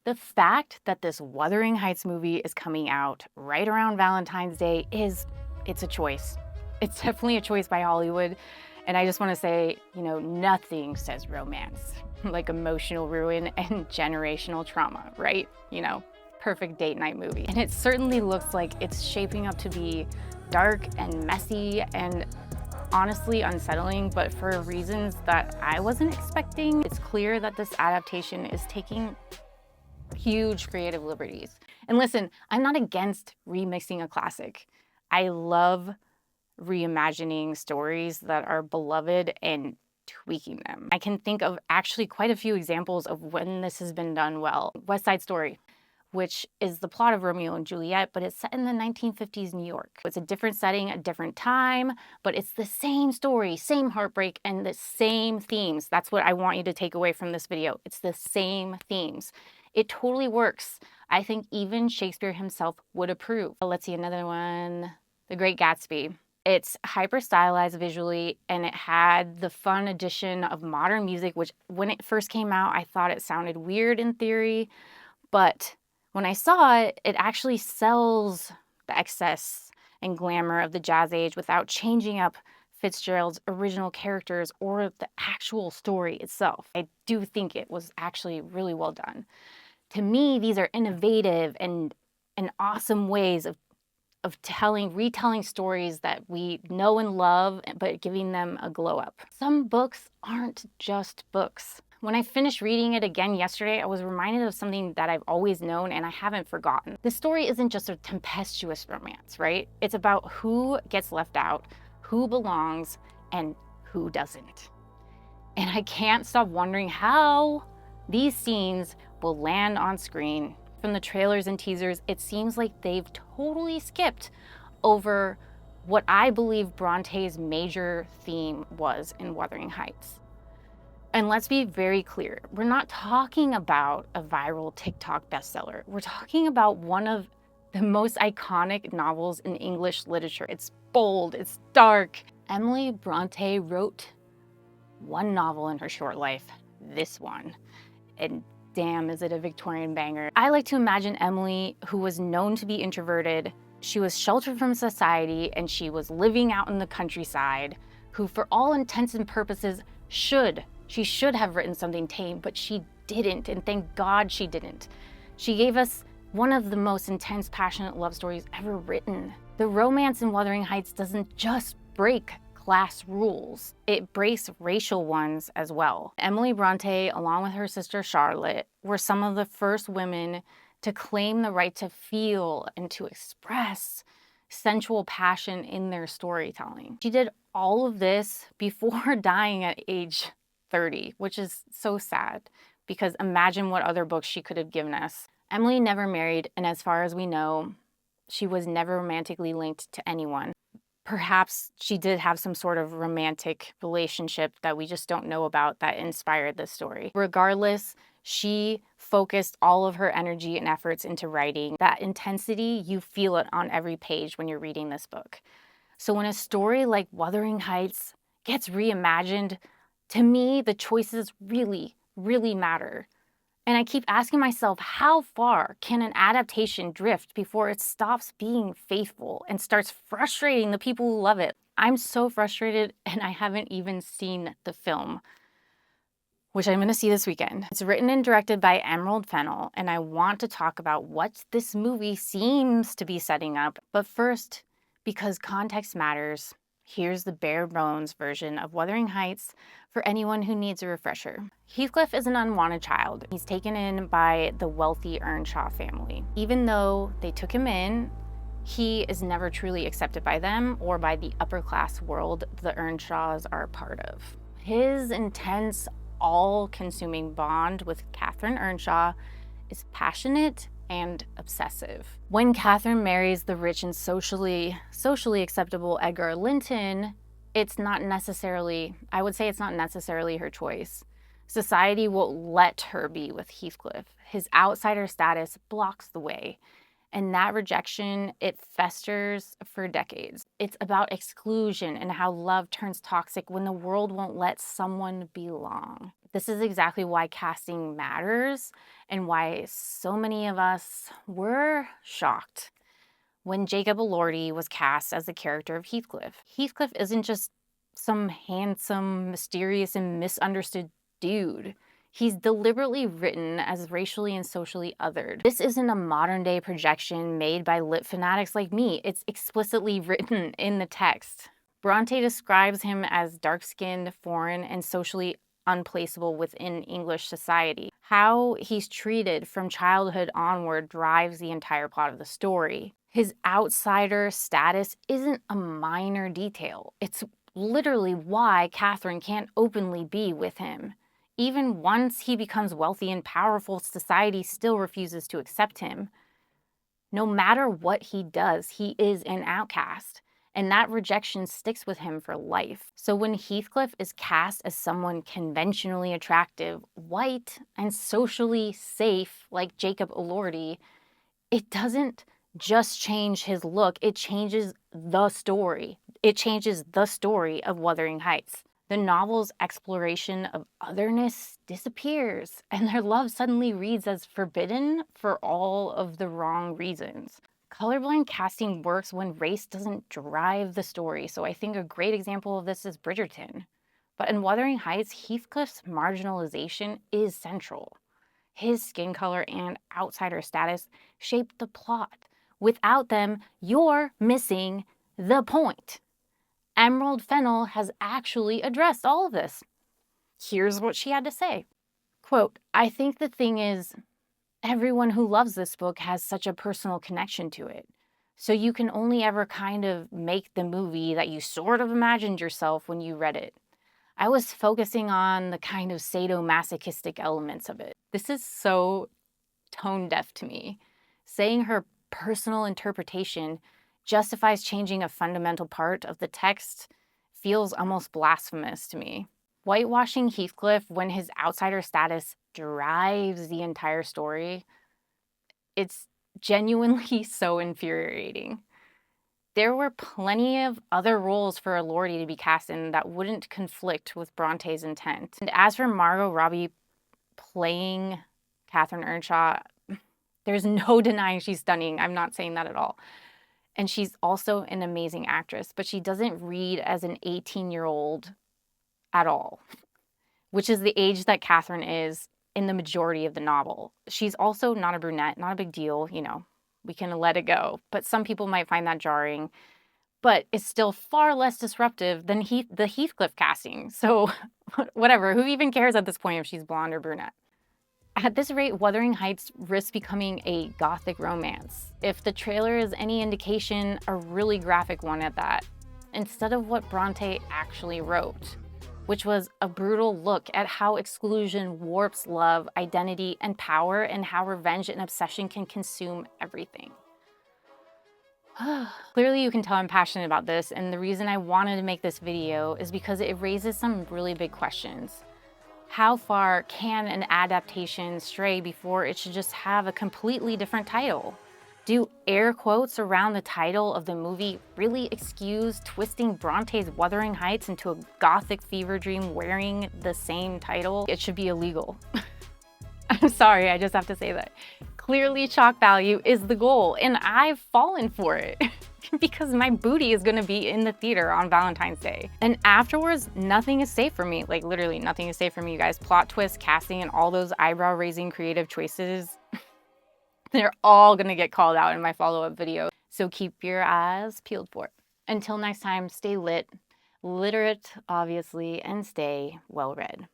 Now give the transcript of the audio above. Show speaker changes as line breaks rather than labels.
The fact that this Wuthering Heights movie is coming out right around Valentine's Day it's a choice. It's definitely a choice by Hollywood. And I just want to say, nothing says romance like emotional ruin and generational trauma, right? Perfect date night movie. And it certainly looks like it's shaping up to be dark and messy and honestly unsettling, but for reasons that I wasn't expecting. It's clear that this adaptation is taking huge creative liberties. And listen, I'm not against remixing a classic. I love reimagining stories that are beloved and tweaking them. I can think of actually quite a few examples of when this has been done well. West Side Story, which is the plot of Romeo and Juliet, but it's set in the 1950s New York. It's a different setting, a different time, but it's the same story, same heartbreak, and the same themes. That's what I want you to take away from this video. It's the same themes. It totally works. I think even Shakespeare himself would approve. Let's see another one. The Great Gatsby. It's hyper stylized visually, and it had the fun addition of modern music, which when it first came out, I thought it sounded weird in theory, but when I saw it, it actually sells the excess and glamour of the jazz age without changing up Fitzgerald's original characters or the actual story itself. I do think it was actually really well done. To me, these are innovative and awesome ways of retelling stories that we know and love, but giving them a glow up. Some books aren't just books. When I finished reading it again yesterday, I was reminded of something that I've always known and I haven't forgotten. This story isn't just a tempestuous romance, right? It's about who gets left out, who belongs, and who doesn't. And I can't stop wondering how these scenes will land on screen. From the trailers and teasers, it seems like they've totally skipped over what I believe Bronte's major theme was in Wuthering Heights. And let's be very clear, we're not talking about a viral TikTok bestseller. We're talking about one of the most iconic novels in English literature. It's bold, it's dark. Emily Brontë wrote one novel in her short life, this one. And damn, is it a Victorian banger. I like to imagine Emily, who was known to be introverted, she was sheltered from society, and she was living out in the countryside, who for all intents and purposes she should have written something tame, but she didn't, and thank God she didn't. She gave us one of the most intense, passionate love stories ever written. The romance in Wuthering Heights doesn't just break class rules, it breaks racial ones as well. Emily Brontë, along with her sister Charlotte, were some of the first women to claim the right to feel and to express sensual passion in their storytelling. She did all of this before dying at age 30, which is so sad because imagine what other books she could have given us. Emily never married, and as far as we know, she was never romantically linked to anyone. Perhaps she did have some sort of romantic relationship that we just don't know about that inspired this story. Regardless, she focused all of her energy and efforts into writing. That intensity, you feel it on every page when you're reading this book. So when a story like Wuthering Heights gets reimagined, to me, the choices really, really matter. And I keep asking myself, how far can an adaptation drift before it stops being faithful and starts frustrating the people who love it? I'm so frustrated, and I haven't even seen the film, which I'm going to see this weekend. It's written and directed by Emerald Fennell, and I want to talk about what this movie seems to be setting up. But first, because context matters, here's the bare bones version of Wuthering Heights for anyone who needs a refresher. Heathcliff is an unwanted child. He's taken in by the wealthy Earnshaw family. Even though they took him in, he is never truly accepted by them or by the upper class world the Earnshaws are a part of. His intense, all-consuming bond with Catherine Earnshaw is passionate and obsessive. When Catherine marries the rich and socially acceptable Edgar Linton, it's not necessarily her choice. Society won't let her be with Heathcliff. His outsider status blocks the way. And that rejection, it festers for decades. It's about exclusion and how love turns toxic when the world won't let someone belong. This is exactly why casting matters and why so many of us were shocked when Jacob Elordi was cast as the character of Heathcliff. Heathcliff isn't just some handsome, mysterious, and misunderstood dude. He's deliberately written as racially and socially othered. This isn't a modern-day projection made by lit fanatics like me. It's explicitly written in the text. Brontë describes him as dark-skinned, foreign, and socially unplaceable within English society. How he's treated from childhood onward drives the entire plot of the story. His outsider status isn't a minor detail. It's literally why Catherine can't openly be with him. Even once he becomes wealthy and powerful, society still refuses to accept him. No matter what he does, he is an outcast, and that rejection sticks with him for life. So when Heathcliff is cast as someone conventionally attractive, white, and socially safe like Jacob Elordi, it doesn't just change his look, it changes the story. It changes the story of Wuthering Heights. The novel's exploration of otherness disappears, and their love suddenly reads as forbidden for all of the wrong reasons. Colorblind casting works when race doesn't drive the story, so I think a great example of this is Bridgerton. But in Wuthering Heights, Heathcliff's marginalization is central. His skin color and outsider status shape the plot. Without them, you're missing the point. Emerald Fennell has actually addressed all of this. Here's what she had to say. Quote, "I think the thing is, everyone who loves this book has such a personal connection to it. So you can only ever kind of make the movie that you sort of imagined yourself when you read it. I was focusing on the kind of sadomasochistic elements of it." This is so tone deaf to me. Saying her personal interpretation justifies changing a fundamental part of the text feels almost blasphemous to me. Whitewashing Heathcliff when his outsider status drives the entire story, it's genuinely so infuriating. There were plenty of other roles for Elordi to be cast in that wouldn't conflict with Bronte's intent. And as for Margot Robbie playing Catherine Earnshaw, there's no denying she's stunning. I'm not saying that at all. And she's also an amazing actress, but she doesn't read as an 18-year-old at all, which is the age that Catherine is in the majority of the novel. She's also not a brunette, not a big deal, you know, we can let it go. But some people might find that jarring, but it's still far less disruptive than the Heathcliff casting. So whatever, who even cares at this point if she's blonde or brunette? At this rate, Wuthering Heights risks becoming a gothic romance. If the trailer is any indication, a really graphic one at that, instead of what Brontë actually wrote, which was a brutal look at how exclusion warps love, identity, and power, and how revenge and obsession can consume everything. Clearly you can tell I'm passionate about this, and the reason I wanted to make this video is because it raises some really big questions. How far can an adaptation stray before it should just have a completely different title? Do air quotes around the title of the movie really excuse twisting Bronte's Wuthering Heights into a gothic fever dream wearing the same title? It should be illegal. I'm sorry, I just have to say that. Clearly shock value is the goal, and I've fallen for it. Because my booty is gonna be in the theater on Valentine's Day. And afterwards, nothing is safe for me. Like literally nothing is safe for me, you guys. Plot twists, casting, and all those eyebrow-raising creative choices, they're all gonna get called out in my follow-up video. So keep your eyes peeled for it. Until next time, stay lit, literate, obviously, and stay well-read.